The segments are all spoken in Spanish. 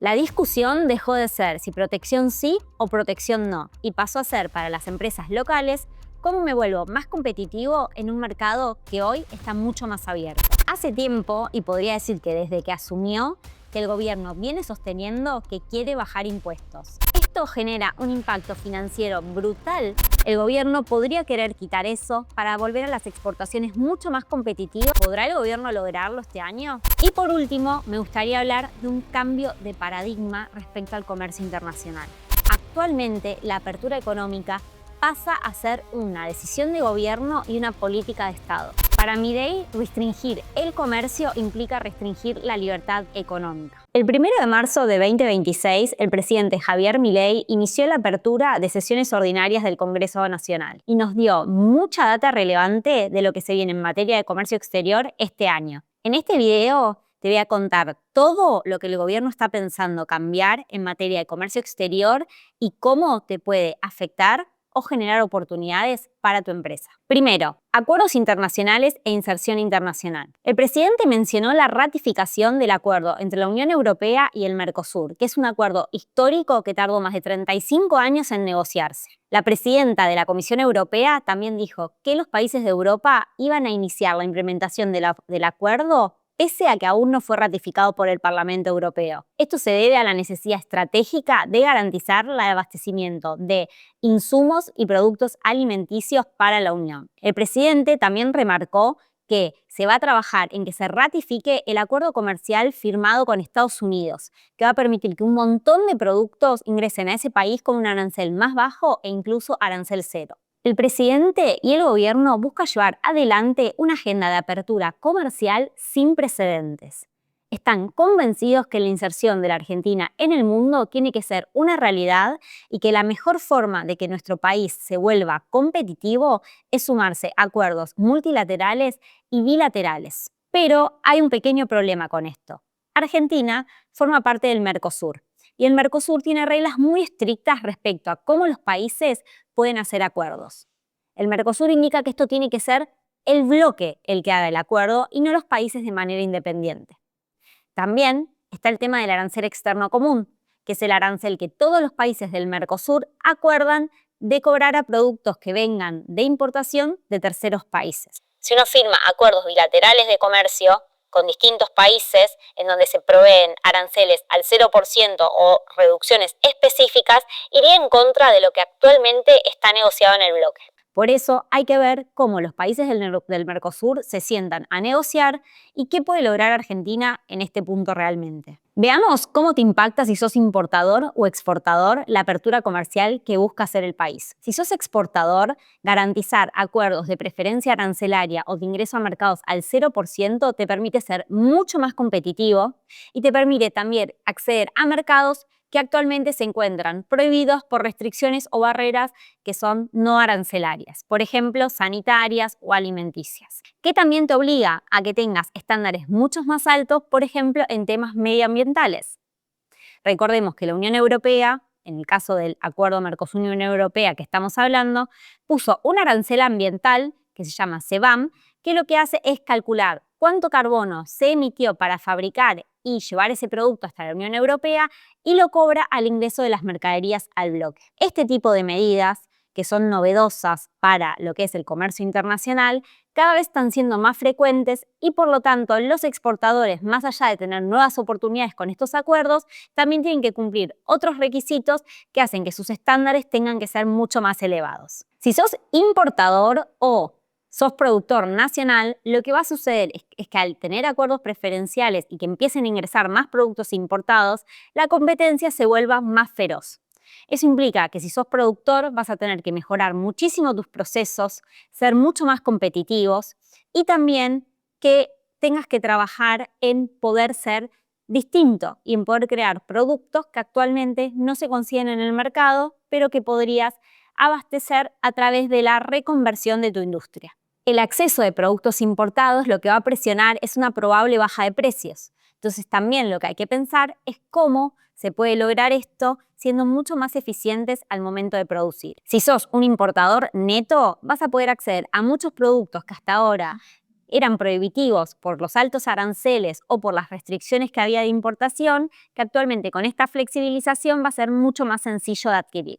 La discusión dejó de ser si protección sí o protección no, y pasó a ser para las empresas locales cómo me vuelvo más competitivo en un mercado que hoy está mucho más abierto. Hace tiempo, y podría decir que desde que asumió, que el gobierno viene sosteniendo que quiere bajar impuestos. Esto genera un impacto financiero brutal. El gobierno podría querer quitar eso para volver a las exportaciones mucho más competitivas. ¿Podrá el gobierno lograrlo este año? Y por último, me gustaría hablar de un cambio de paradigma respecto al comercio internacional. Actualmente, la apertura económica pasa a ser una decisión de gobierno y una política de Estado. Para Milei, restringir el comercio implica restringir la libertad económica. El 1 de marzo de 2026, el presidente Javier Milei inició la apertura de sesiones ordinarias del Congreso Nacional y nos dio mucha data relevante de lo que se viene en materia de comercio exterior este año. En este video te voy a contar todo lo que el gobierno está pensando cambiar en materia de comercio exterior y cómo te puede afectar o generar oportunidades para tu empresa. Primero, acuerdos internacionales e inserción internacional. El presidente mencionó la ratificación del acuerdo entre la Unión Europea y el Mercosur, que es un acuerdo histórico que tardó más de 35 años en negociarse. La presidenta de la Comisión Europea también dijo que los países de Europa iban a iniciar la implementación del acuerdo pese a que aún no fue ratificado por el Parlamento Europeo. Esto se debe a la necesidad estratégica de garantizar el abastecimiento de insumos y productos alimenticios para la Unión. El presidente también remarcó que se va a trabajar en que se ratifique el acuerdo comercial firmado con Estados Unidos, que va a permitir que un montón de productos ingresen a ese país con un arancel más bajo e incluso arancel cero. El presidente y el gobierno buscan llevar adelante una agenda de apertura comercial sin precedentes. Están convencidos que la inserción de la Argentina en el mundo tiene que ser una realidad y que la mejor forma de que nuestro país se vuelva competitivo es sumarse a acuerdos multilaterales y bilaterales. Pero hay un pequeño problema con esto. Argentina forma parte del Mercosur y el Mercosur tiene reglas muy estrictas respecto a cómo los países pueden hacer acuerdos. El Mercosur indica que esto tiene que ser el bloque el que haga el acuerdo y no los países de manera independiente. También está el tema del arancel externo común, que es el arancel que todos los países del Mercosur acuerdan de cobrar a productos que vengan de importación de terceros países. Si uno firma acuerdos bilaterales de comercio con distintos países en donde se proveen aranceles al 0% o reducciones específicas, iría en contra de lo que actualmente está negociado en el bloque. Por eso hay que ver cómo los países del Mercosur se sientan a negociar y qué puede lograr Argentina en este punto realmente. Veamos cómo te impacta si sos importador o exportador la apertura comercial que busca hacer el país. Si sos exportador, garantizar acuerdos de preferencia arancelaria o de ingreso a mercados al 0% te permite ser mucho más competitivo y te permite también acceder a mercados que actualmente se encuentran prohibidos por restricciones o barreras que son no arancelarias, por ejemplo, sanitarias o alimenticias, que también te obliga a que tengas estándares mucho más altos, por ejemplo, en temas medioambientales. Recordemos que la Unión Europea, en el caso del acuerdo Mercosur-Unión Europea que estamos hablando, puso un arancel ambiental que se llama CBAM, que lo que hace es calcular cuánto carbono se emitió para fabricar y llevar ese producto hasta la Unión Europea y lo cobra al ingreso de las mercaderías al bloque. Este tipo de medidas, que son novedosas para lo que es el comercio internacional, cada vez están siendo más frecuentes y por lo tanto los exportadores, más allá de tener nuevas oportunidades con estos acuerdos, también tienen que cumplir otros requisitos que hacen que sus estándares tengan que ser mucho más elevados. Si sos importador o sos productor nacional, lo que va a suceder es que al tener acuerdos preferenciales y que empiecen a ingresar más productos importados, la competencia se vuelva más feroz. Eso implica que si sos productor vas a tener que mejorar muchísimo tus procesos, ser mucho más competitivos y también que tengas que trabajar en poder ser distinto y en poder crear productos que actualmente no se consiguen en el mercado, pero que podrías abastecer a través de la reconversión de tu industria. El acceso de productos importados lo que va a presionar es una probable baja de precios. Entonces también lo que hay que pensar es cómo se puede lograr esto siendo mucho más eficientes al momento de producir. Si sos un importador neto, vas a poder acceder a muchos productos que hasta ahora eran prohibitivos por los altos aranceles o por las restricciones que había de importación, que actualmente con esta flexibilización va a ser mucho más sencillo de adquirir.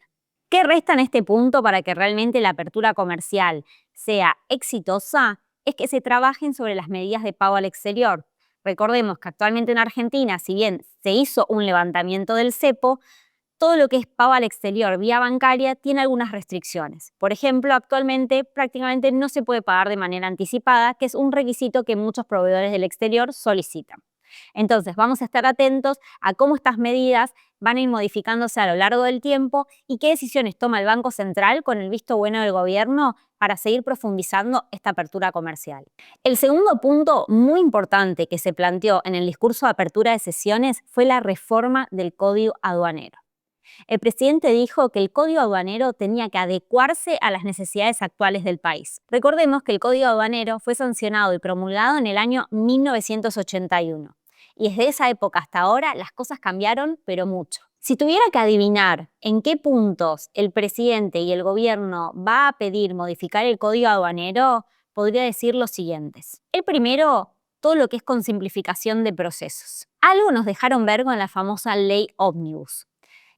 ¿Qué resta en este punto para que realmente la apertura comercial sea exitosa? Es que se trabajen sobre las medidas de pago al exterior. Recordemos que actualmente en Argentina, si bien se hizo un levantamiento del cepo, todo lo que es pago al exterior vía bancaria tiene algunas restricciones. Por ejemplo, actualmente prácticamente no se puede pagar de manera anticipada, que es un requisito que muchos proveedores del exterior solicitan. Entonces, vamos a estar atentos a cómo estas medidas van a ir modificándose a lo largo del tiempo y qué decisiones toma el Banco Central con el visto bueno del gobierno para seguir profundizando esta apertura comercial. El segundo punto muy importante que se planteó en el discurso de apertura de sesiones fue la reforma del Código Aduanero. El presidente dijo que el Código Aduanero tenía que adecuarse a las necesidades actuales del país. Recordemos que el Código Aduanero fue sancionado y promulgado en el año 1981. Y desde esa época hasta ahora las cosas cambiaron, pero mucho. Si tuviera que adivinar en qué puntos el presidente y el gobierno va a pedir modificar el Código Aduanero, podría decir los siguientes. El primero, todo lo que es con simplificación de procesos. Algo nos dejaron ver con la famosa ley Ómnibus.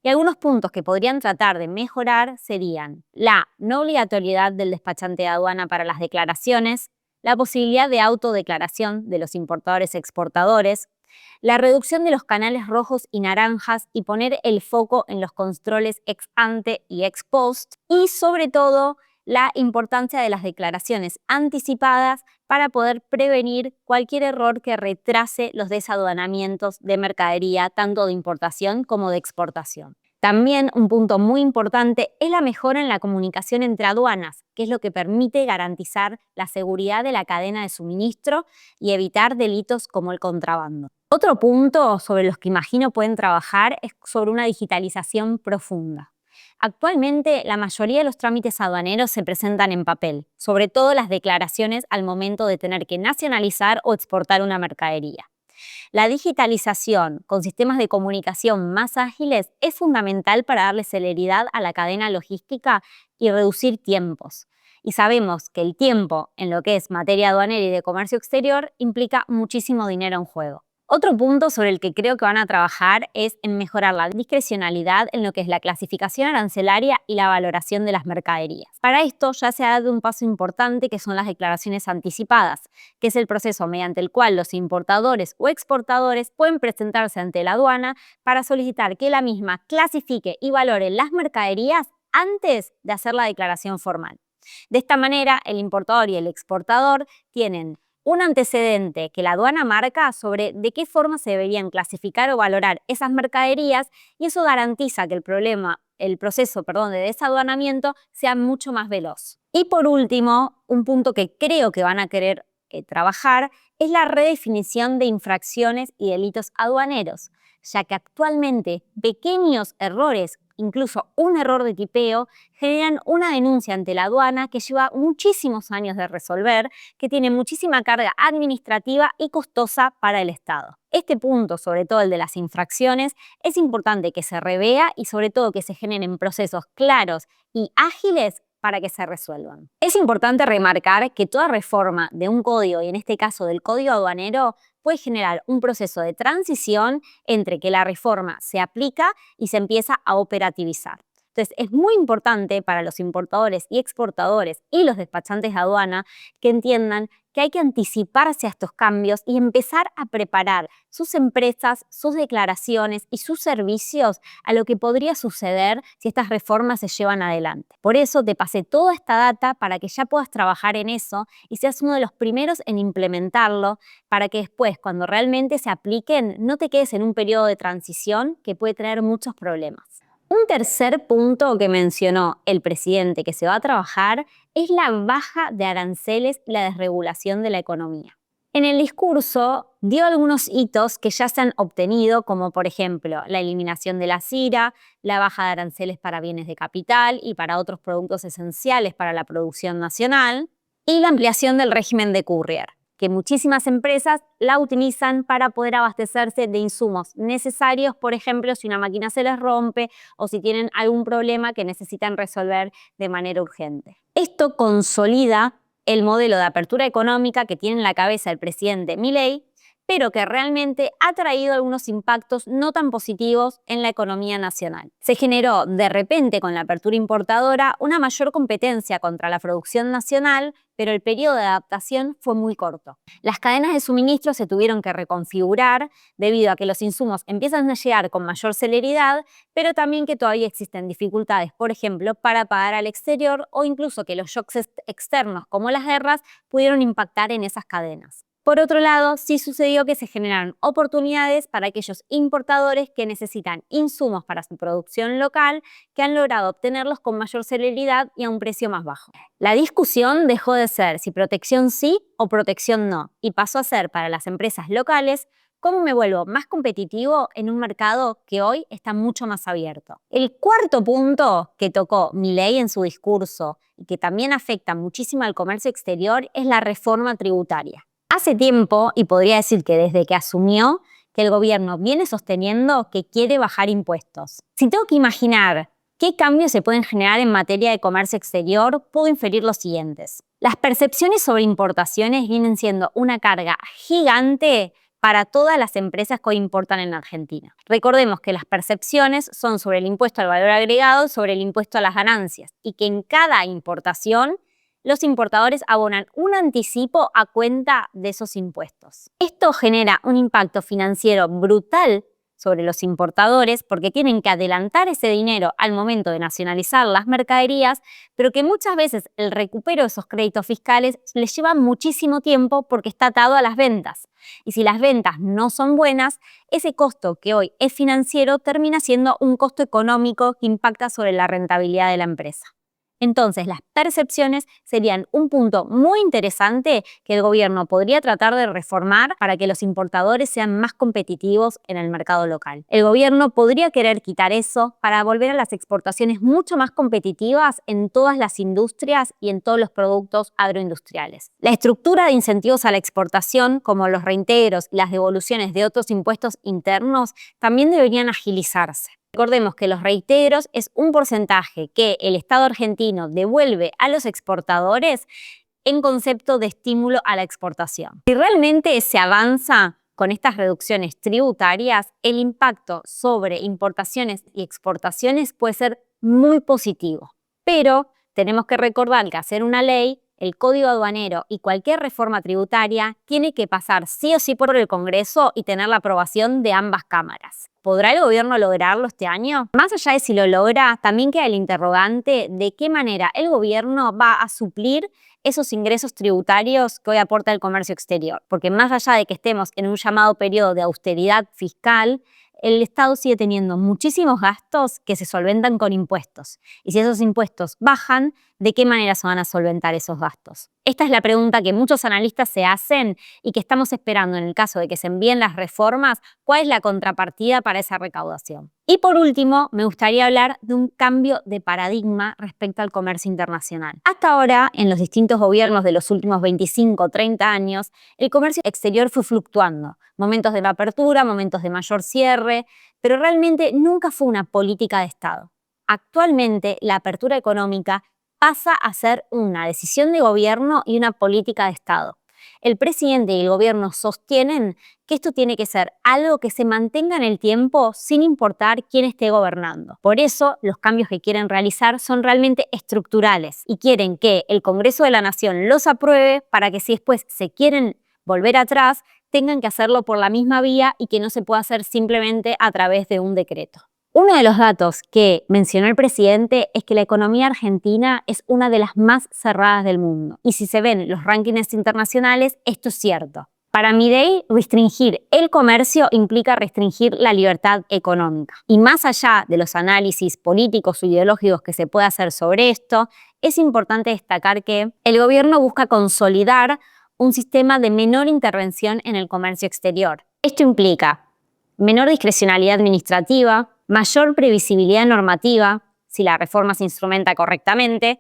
Y algunos puntos que podrían tratar de mejorar serían la no obligatoriedad del despachante de aduana para las declaraciones, la posibilidad de autodeclaración de los importadores-exportadores, la reducción de los canales rojos y naranjas y poner el foco en los controles ex ante y ex post, y sobre todo la importancia de las declaraciones anticipadas para poder prevenir cualquier error que retrase los desaduanamientos de mercadería, tanto de importación como de exportación. También un punto muy importante es la mejora en la comunicación entre aduanas, que es lo que permite garantizar la seguridad de la cadena de suministro y evitar delitos como el contrabando. Otro punto sobre los que imagino pueden trabajar es sobre una digitalización profunda. Actualmente, la mayoría de los trámites aduaneros se presentan en papel, sobre todo las declaraciones al momento de tener que nacionalizar o exportar una mercadería. La digitalización con sistemas de comunicación más ágiles es fundamental para darle celeridad a la cadena logística y reducir tiempos. Y sabemos que el tiempo en lo que es materia aduanera y de comercio exterior implica muchísimo dinero en juego. Otro punto sobre el que creo que van a trabajar es en mejorar la discrecionalidad en lo que es la clasificación arancelaria y la valoración de las mercaderías. Para esto ya se ha dado un paso importante que son las declaraciones anticipadas, que es el proceso mediante el cual los importadores o exportadores pueden presentarse ante la aduana para solicitar que la misma clasifique y valore las mercaderías antes de hacer la declaración formal. De esta manera, el importador y el exportador tienen un antecedente que la aduana marca sobre de qué forma se deberían clasificar o valorar esas mercaderías, y eso garantiza que el proceso de desaduanamiento sea mucho más veloz. Y por último, un punto que creo que van a querer trabajar es la redefinición de infracciones y delitos aduaneros, ya que actualmente pequeños errores, incluso un error de tipeo, generan una denuncia ante la aduana que lleva muchísimos años de resolver, que tiene muchísima carga administrativa y costosa para el Estado. Este punto, sobre todo el de las infracciones, es importante que se revea y sobre todo que se generen procesos claros y ágiles para que se resuelvan. Es importante remarcar que toda reforma de un código, y en este caso del Código Aduanero, puede generar un proceso de transición entre que la reforma se aplica y se empieza a operativizar. Entonces, es muy importante para los importadores y exportadores y los despachantes de aduana que entiendan que hay que anticiparse a estos cambios y empezar a preparar sus empresas, sus declaraciones y sus servicios a lo que podría suceder si estas reformas se llevan adelante. Por eso te pasé toda esta data para que ya puedas trabajar en eso y seas uno de los primeros en implementarlo, para que después, cuando realmente se apliquen, no te quedes en un periodo de transición que puede traer muchos problemas. Un tercer punto que mencionó el presidente que se va a trabajar es la baja de aranceles y la desregulación de la economía. En el discurso dio algunos hitos que ya se han obtenido, como por ejemplo la eliminación de la CIRA, la baja de aranceles para bienes de capital y para otros productos esenciales para la producción nacional, y la ampliación del régimen de courier, que muchísimas empresas la utilizan para poder abastecerse de insumos necesarios, por ejemplo, si una máquina se les rompe o si tienen algún problema que necesitan resolver de manera urgente. Esto consolida el modelo de apertura económica que tiene en la cabeza el presidente Milei, pero que realmente ha traído algunos impactos no tan positivos en la economía nacional. Se generó de repente con la apertura importadora una mayor competencia contra la producción nacional, pero el periodo de adaptación fue muy corto. Las cadenas de suministro se tuvieron que reconfigurar debido a que los insumos empiezan a llegar con mayor celeridad, pero también que todavía existen dificultades, por ejemplo, para pagar al exterior o incluso que los shocks externos como las guerras pudieron impactar en esas cadenas. Por otro lado, sí sucedió que se generaron oportunidades para aquellos importadores que necesitan insumos para su producción local, que han logrado obtenerlos con mayor celeridad y a un precio más bajo. La discusión dejó de ser si protección sí o protección no, y pasó a ser para las empresas locales cómo me vuelvo más competitivo en un mercado que hoy está mucho más abierto. El cuarto punto que tocó Milei en su discurso y que también afecta muchísimo al comercio exterior es la reforma tributaria. Hace tiempo, y podría decir que desde que asumió, que el gobierno viene sosteniendo que quiere bajar impuestos. Si tengo que imaginar qué cambios se pueden generar en materia de comercio exterior, puedo inferir los siguientes. Las percepciones sobre importaciones vienen siendo una carga gigante para todas las empresas que hoy importan en Argentina. Recordemos que las percepciones son sobre el impuesto al valor agregado, sobre el impuesto a las ganancias, y que en cada importación los importadores abonan un anticipo a cuenta de esos impuestos. Esto genera un impacto financiero brutal sobre los importadores porque tienen que adelantar ese dinero al momento de nacionalizar las mercaderías, pero que muchas veces el recupero de esos créditos fiscales les lleva muchísimo tiempo porque está atado a las ventas. Y si las ventas no son buenas, ese costo que hoy es financiero termina siendo un costo económico que impacta sobre la rentabilidad de la empresa. Entonces, las percepciones serían un punto muy interesante que el gobierno podría tratar de reformar para que los importadores sean más competitivos en el mercado local. El gobierno podría querer quitar eso para volver a las exportaciones mucho más competitivas en todas las industrias y en todos los productos agroindustriales. La estructura de incentivos a la exportación, como los reintegros y las devoluciones de otros impuestos internos, también deberían agilizarse. Recordemos que los reintegros es un porcentaje que el Estado argentino devuelve a los exportadores en concepto de estímulo a la exportación. Si realmente se avanza con estas reducciones tributarias, el impacto sobre importaciones y exportaciones puede ser muy positivo. Pero tenemos que recordar que hacer una ley, el Código Aduanero y cualquier reforma tributaria tiene que pasar sí o sí por el Congreso y tener la aprobación de ambas cámaras. ¿Podrá el gobierno lograrlo este año? Más allá de si lo logra, también queda el interrogante de qué manera el gobierno va a suplir esos ingresos tributarios que hoy aporta el comercio exterior. Porque más allá de que estemos en un llamado periodo de austeridad fiscal, el Estado sigue teniendo muchísimos gastos que se solventan con impuestos. Y si esos impuestos bajan, ¿de qué manera se van a solventar esos gastos? Esta es la pregunta que muchos analistas se hacen y que estamos esperando en el caso de que se envíen las reformas, ¿cuál es la contrapartida para esa recaudación? Y por último, me gustaría hablar de un cambio de paradigma respecto al comercio internacional. Hasta ahora, en los distintos gobiernos de los últimos 25 o 30 años, el comercio exterior fue fluctuando. Momentos de apertura, momentos de mayor cierre, pero realmente nunca fue una política de Estado. Actualmente, la apertura económica pasa a ser una decisión de gobierno y una política de Estado. El presidente y el gobierno sostienen que esto tiene que ser algo que se mantenga en el tiempo sin importar quién esté gobernando. Por eso, los cambios que quieren realizar son realmente estructurales y quieren que el Congreso de la Nación los apruebe para que si después se quieren volver atrás, tengan que hacerlo por la misma vía y que no se pueda hacer simplemente a través de un decreto. Uno de los datos que mencionó el presidente es que la economía argentina es una de las más cerradas del mundo. Y si se ven los rankings internacionales, esto es cierto. Para Milei, restringir el comercio implica restringir la libertad económica. Y más allá de los análisis políticos o ideológicos que se puede hacer sobre esto, es importante destacar que el gobierno busca consolidar un sistema de menor intervención en el comercio exterior. Esto implica menor discrecionalidad administrativa, mayor previsibilidad normativa, si la reforma se instrumenta correctamente,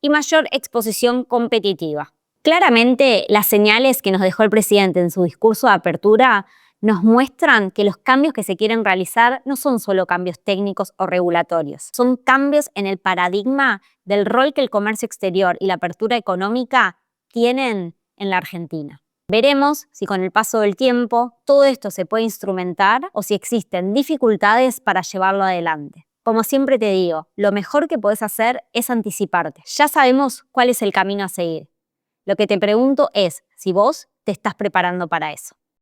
y mayor exposición competitiva. Claramente, las señales que nos dejó el presidente en su discurso de apertura nos muestran que los cambios que se quieren realizar no son solo cambios técnicos o regulatorios, son cambios en el paradigma del rol que el comercio exterior y la apertura económica tienen en la Argentina. Veremos si con el paso del tiempo todo esto se puede instrumentar o si existen dificultades para llevarlo adelante. Como siempre te digo, lo mejor que podés hacer es anticiparte. Ya sabemos cuál es el camino a seguir. Lo que te pregunto es si vos te estás preparando para eso.